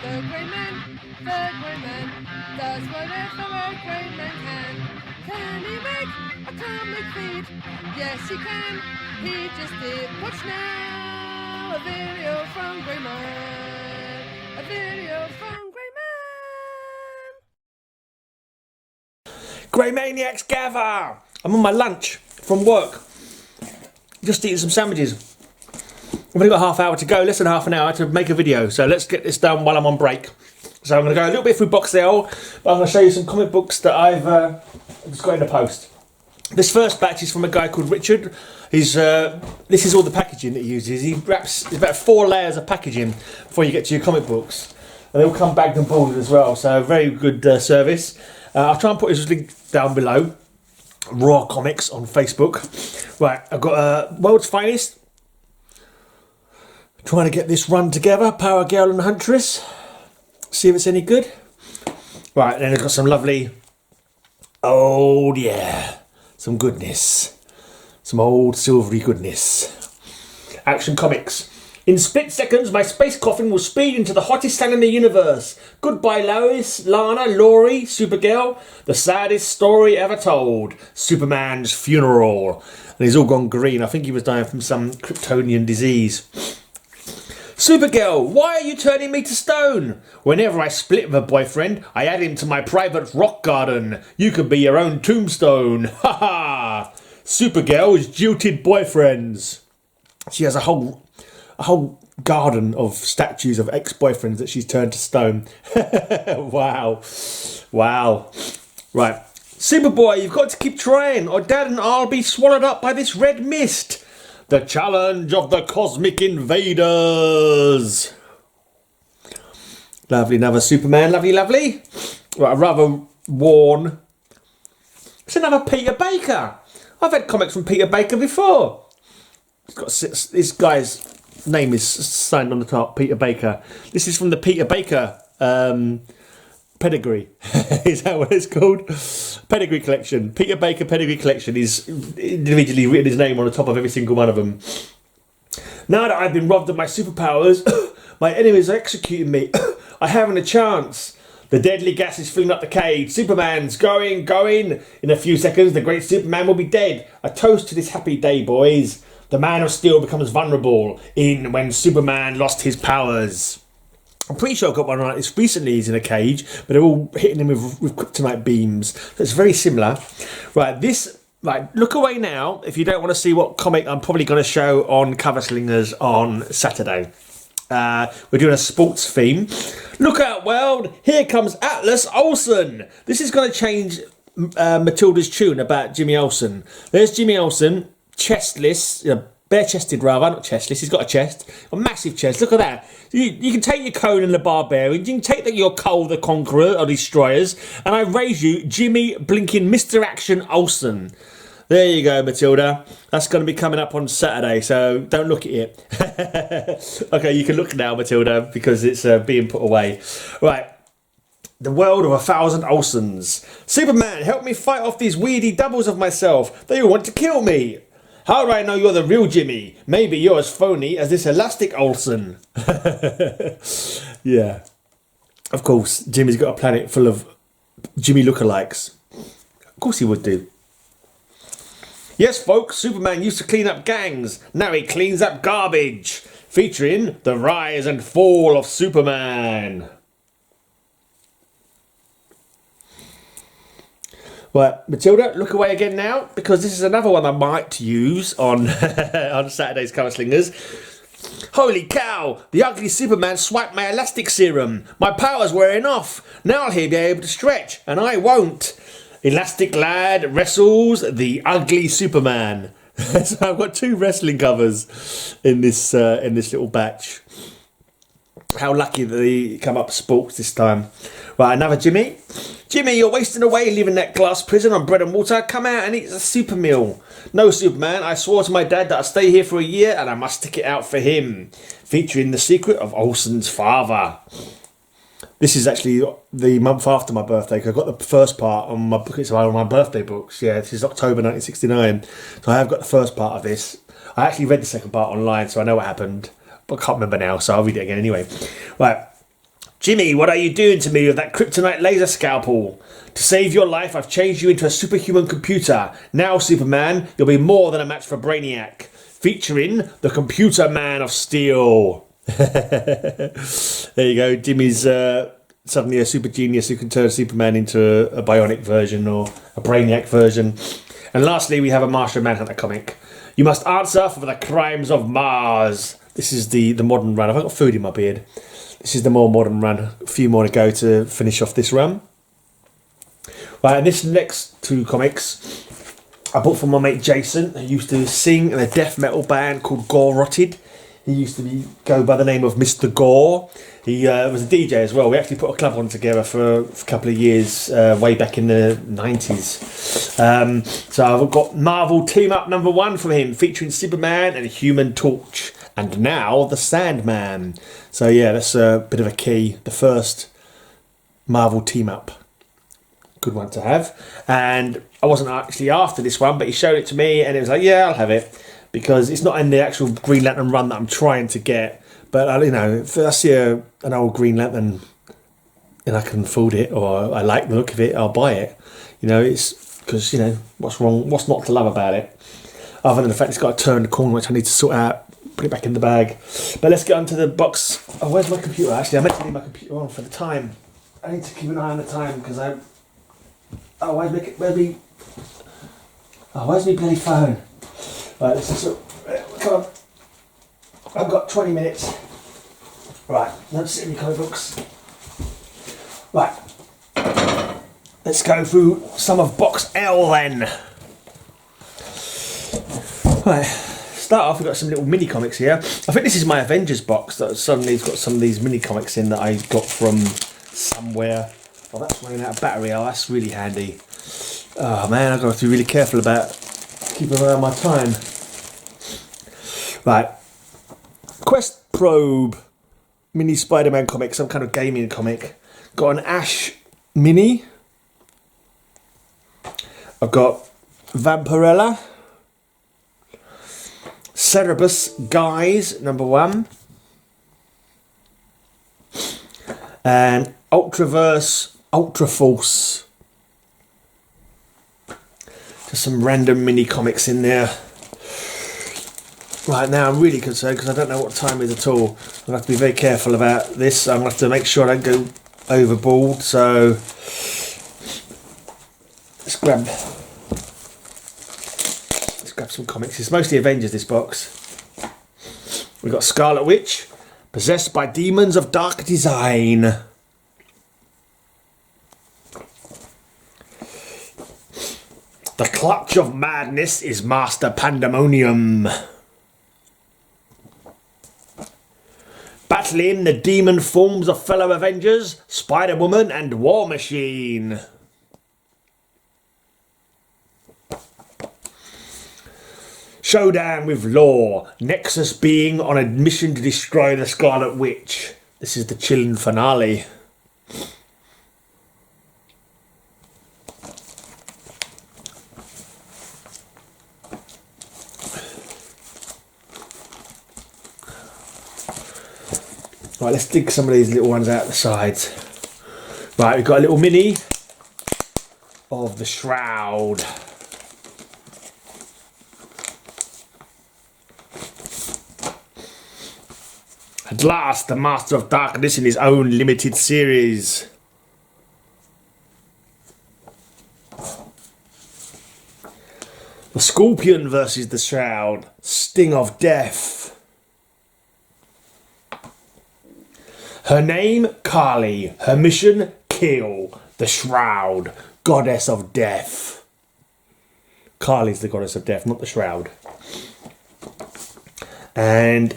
The grey man does whatever a grey man can. Can he make a comic feed? Yes, he can. He just did. Watch now. A video from Grey Man. A video from Grey Man. Grey Maniacs gather! I'm on my lunch from work. Just eating some sandwiches. I've only got half hour to go, less than half an hour to make a video. So let's get this done while I'm on break. So I'm going to go a little bit through Box Sale, but I'm going to show you some comic books that I've just got in the post. This first batch is from a guy called Richard. This is all the packaging that he uses. He wraps about 4 layers of packaging before you get to your comic books. And they all come bagged and boarded as well, so very good service. I'll try and put his link down below. Raw Comics on Facebook. Right, I've got World's Finest. Trying to get this run together. Power Girl and Huntress. See if it's any good. Right, then I've got some lovely... Oh, yeah. Some goodness. Some old silvery goodness. Action Comics. In split seconds, my space coffin will speed into the hottest sun in the universe. Goodbye, Lois, Lana, Laurie, Supergirl. The saddest story ever told. Superman's funeral. And he's all gone green. I think he was dying from some Kryptonian disease. Supergirl, why are you turning me to stone? Whenever I split with a boyfriend, I add him to my private rock garden. You could be your own tombstone. Ha ha! Supergirl's jilted boyfriends. She has a whole garden of statues of ex-boyfriends that she's turned to stone. Wow. Wow. Right. Superboy, you've got to keep trying, or Dad and I'll be swallowed up by this red mist. The challenge of the cosmic invaders. Lovely, another Superman. Lovely, lovely. Right, a rather worn. It's another Peter Baker. I've had comics from Peter Baker before. It's got this guy's name is signed on the top, Peter Baker. This is from the Peter Baker pedigree. Is that what it's called? Pedigree collection. Peter Baker pedigree collection. He's individually written his name on the top of every single one of them. Now that I've been robbed of my superpowers, my enemies are executing me. I haven't a chance. The deadly gas is filling up the cage. Superman's going. In a few seconds, the great Superman will be dead. A toast to this happy day, boys. The Man of Steel becomes vulnerable in when Superman lost his powers. I'm pretty sure I got one like this recently. He's in a cage, but they're all hitting him with kryptonite beams. So it's very similar. Right, look away now if you don't want to see what comic I'm probably going to show on Cover Slingers on Saturday. We're doing a sports theme. Look out, world! Here comes Atlas Olsen. This is going to change Matilda's tune about Jimmy Olsen. There's Jimmy Olsen, chestless, bare-chested rather, not chestless. He's got a chest, a massive chest. Look at that. You can take your Conan the Barbarian, you can take your Cole the Conqueror or Destroyers, and I raise you Jimmy blinking Mr. Action Olsen. There you go, Matilda. That's going to be coming up on Saturday, so don't look at it. Okay, you can look now, Matilda, because it's being put away. Right. The world of 1,000 Olsens. Superman, help me fight off these weedy doubles of myself. They all want to kill me. How do I know you're the real Jimmy? Maybe you're as phony as this elastic Olsen. Yeah. Of course, Jimmy's got a planet full of Jimmy lookalikes. Of course he would do. Yes, folks, Superman used to clean up gangs. Now he cleans up garbage. Featuring the rise and fall of Superman. Right, Matilda, look away again now, because this is another one I might use on on Saturday's Cover Slingers. Holy cow! The ugly Superman swiped my elastic serum. My power's wearing off. Now he'll be able to stretch, and I won't. Elastic Lad wrestles the ugly Superman. So I've got 2 wrestling covers in this little batch. How lucky that they come up sports this time. Right, another Jimmy. Jimmy, you're wasting away living that glass prison on bread and water. Come out and eat a super meal. No, Superman, I swore to my dad that I'd stay here for a year and I must stick it out for him. Featuring the secret of Olsen's father. This is actually the month after my birthday, because I got the first part on my book. It's one of my birthday books. Yeah, this is October 1969. So I have got the first part of this. I actually read the second part online, so I know what happened. But I can't remember now, so I'll read it again anyway. Right. Jimmy, what are you doing to me with that kryptonite laser scalpel? To save your life, I've changed you into a superhuman computer. Now, Superman, you'll be more than a match for Brainiac. Featuring the Computer Man of Steel. There you go. Jimmy's suddenly a super genius who can turn Superman into a bionic version or a Brainiac version. And lastly, we have a Martian Manhunter comic. You must answer for the crimes of Mars. This is the modern run. I've got food in my beard. This is the more modern run. A few more to go to finish off this run. Right, and this next two comics I bought from my mate Jason, who used to sing in a death metal band called Gore Rotted. He used to go by the name of Mr. Gore. He was a DJ as well. We actually put a club on together for a couple of years, way back in the 90s. So I've got Marvel Team Up #1 from him, featuring Superman and Human Torch. And now the Sandman. So yeah, that's a bit of a key. The first Marvel Team Up. Good one to have. And I wasn't actually after this one, but he showed it to me and it was like, yeah, I'll have it. Because it's not in the actual Green Lantern run that I'm trying to get. But, you know, if I see an old Green Lantern and I can afford it or I like the look of it, I'll buy it. You know, it's because, you know, what's wrong, what's not to love about it? Other than the fact it's got a turned corner, which I need to sort out, put it back in the bag. But let's get onto the box. Oh, where's my computer? Actually, I meant to leave my computer on for the time. I need to keep an eye on the time because I... Oh, where's my bloody phone? Right, come on. I've got 20 minutes. Right, let's sit in your comic books. Right. Let's go through some of Box L then. Right, start off, we've got some little mini comics here. I think this is my Avengers box that suddenly has got some of these mini comics in that I got from somewhere. Oh, that's running out of battery. Oh, that's really handy. Oh man, I've got to be really careful about keeping an eye on my time. Right. Quest Probe mini Spider-Man comic, some kind of gaming comic. Got an Ash mini. I've got Vampirella. Cerebus Guys #1. And Ultraverse Ultra Force. Just some random mini comics in there. Right, now I'm really concerned because I don't know what time it is at all. I'll have to be very careful about this. I'm going to have to make sure I don't go overboard. So let's grab some comics. It's mostly Avengers, this box. We've got Scarlet Witch, possessed by demons of dark design. The clutch of madness is Master Pandemonium. Battling the demon forms of fellow Avengers, Spider-Woman and War Machine. Showdown with Law, Nexus being on a mission to destroy the Scarlet Witch. This is the chilling finale. Right, let's dig some of these little ones out the sides. Right, we've got a little mini of the Shroud. At last, the Master of Darkness in his own limited series. The Scorpion versus the Shroud. Sting of Death. Her name, Kali. Her mission, kill. The Shroud, Goddess of Death. Kali's the Goddess of Death, not the Shroud. And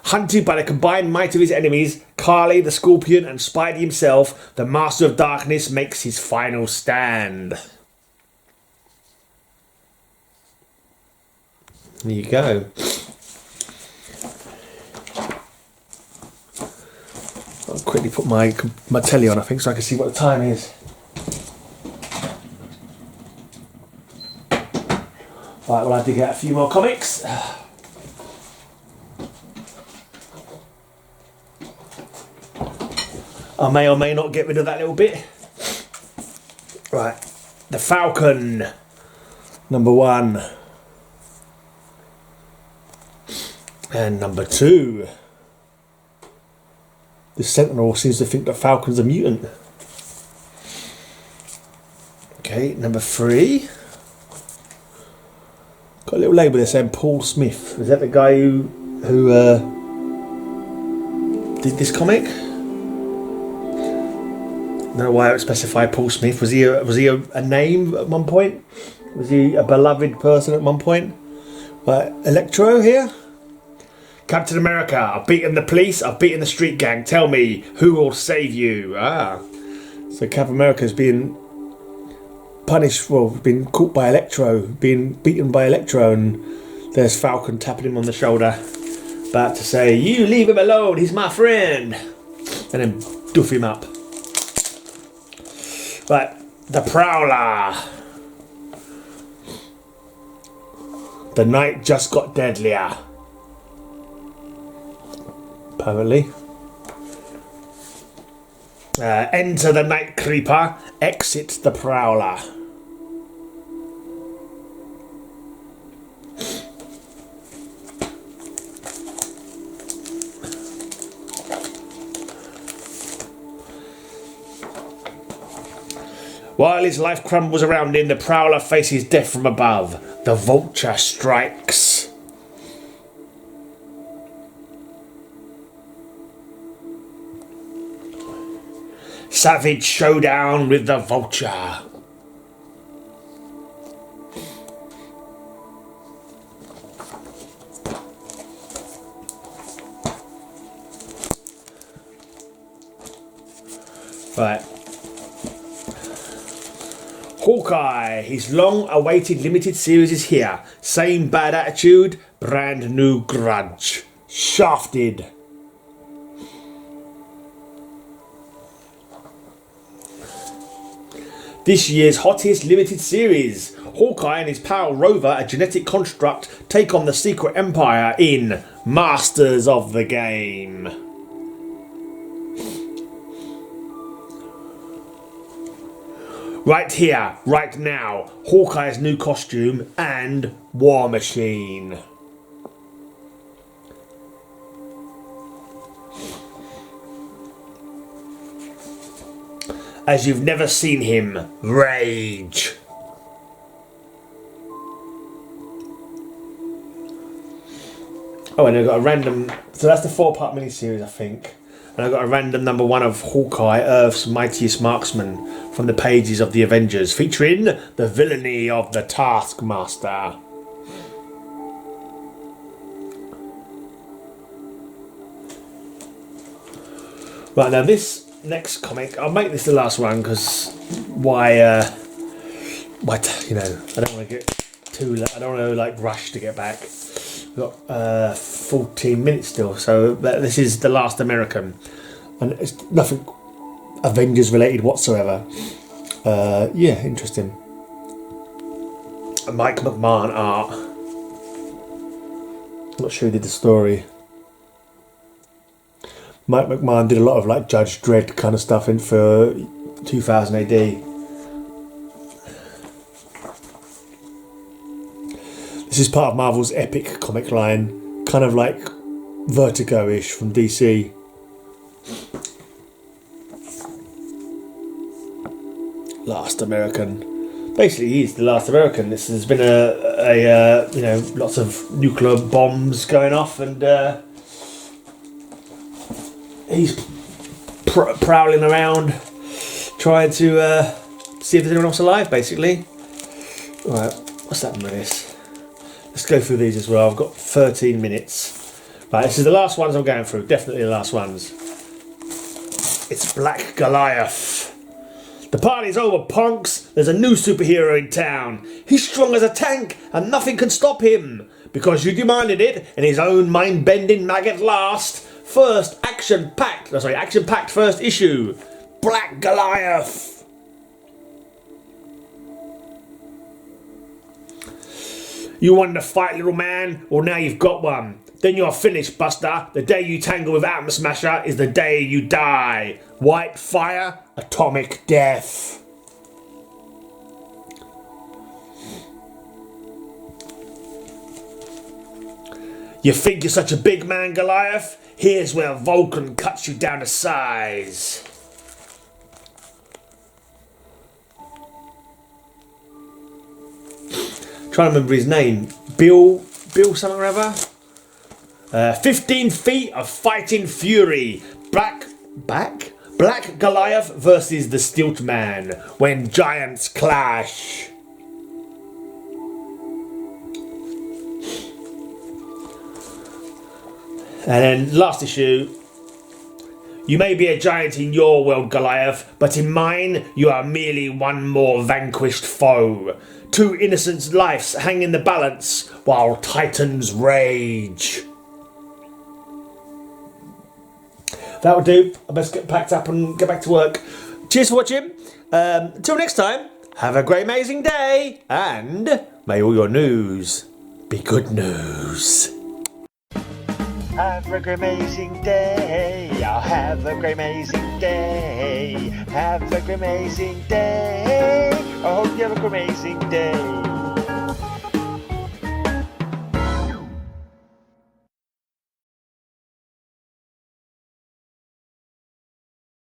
hunted by the combined might of his enemies, Kali, the Scorpion, and Spidey himself, the Master of Darkness makes his final stand. There you go. I'll quickly put my telly on, I think, so I can see what the time is. Right, well, I did get a few more comics. I may or may not get rid of that little bit. Right, the Falcon, number 1. And number 2. The Sentinel seems to think that Falcon's a mutant. Okay, number 3. Got a little label there saying Paul Smith. Is that the guy who did this comic? I don't know why I would specify Paul Smith. Was he a name at one point? Was he a beloved person at one point? Electro here? Captain America, I've beaten the police, I've beaten the street gang. Tell me, who will save you? So Captain America's being punished, been caught by Electro, being beaten by Electro, and there's Falcon tapping him on the shoulder, about to say, you leave him alone, he's my friend. And then doof him up. Right, the Prowler. The night just got deadlier. Apparently. Enter the Night Creeper, exit the Prowler. While his life crumbles around him, the Prowler faces death from above. The Vulture strikes. Savage showdown with the Vulture. Right. Hawkeye, his long-awaited limited series is here. Same bad attitude, brand new grudge. Shafted. This year's hottest limited series. Hawkeye and his pal Rover, a genetic construct, take on the secret empire in Masters of the Game. Right here, right now, Hawkeye's new costume and War Machine. As you've never seen him rage. Oh, and I've got a random, so that's the 4-part miniseries, I think. And I've got a random number 1 of Hawkeye, Earth's Mightiest Marksman, from the pages of the Avengers, featuring the villainy of the Taskmaster. Right, now this next comic, I'll make this the last one, because why, I don't want to get too, I don't want to like rush to get back. We've got 14 minutes still, so this is The Last American, and it's nothing Avengers related whatsoever. Yeah, interesting. Mike McMahon art. I'm not sure who did the story. Mike McMahon did a lot of like Judge Dredd kind of stuff in for 2000 AD. This is part of Marvel's epic comic line, kind of like Vertigo-ish from DC. Last American. Basically, he's the last American. There's been lots of nuclear bombs going off, and he's prowling around, trying to see if there's anyone else alive. Basically. All right, what's happening with this? Let's go through these as well. I've got 13 minutes. Right, this is the last ones I'm going through. Definitely the last ones. It's Black Goliath. The party's over, punks. There's a new superhero in town. He's strong as a tank and nothing can stop him. Because you demanded it in his own mind-bending maggot last. First action-packed first issue. Black Goliath. You wanted to fight, little man? Well, now you've got one. then you're finished, Buster. The day you tangle with Atom Smasher is the day you die. White fire, atomic death. You think you're such a big man, Goliath? Here's where Vulcan cuts you down to size. Trying to remember his name. Bill something or other? 15 feet of fighting fury. Black Goliath versus the Stilt Man. When giants clash. And then last issue. You may be a giant in your world, Goliath, but in mine, you are merely one more vanquished foe. Two innocent lives hang in the balance, while titans rage. That'll do. I best get packed up and get back to work. Cheers for watching. Until next time, have a great, amazing day, and may all your news be good news. Have a great amazing day. I'll have a great amazing day. Have a great amazing day. I hope you have a great amazing day.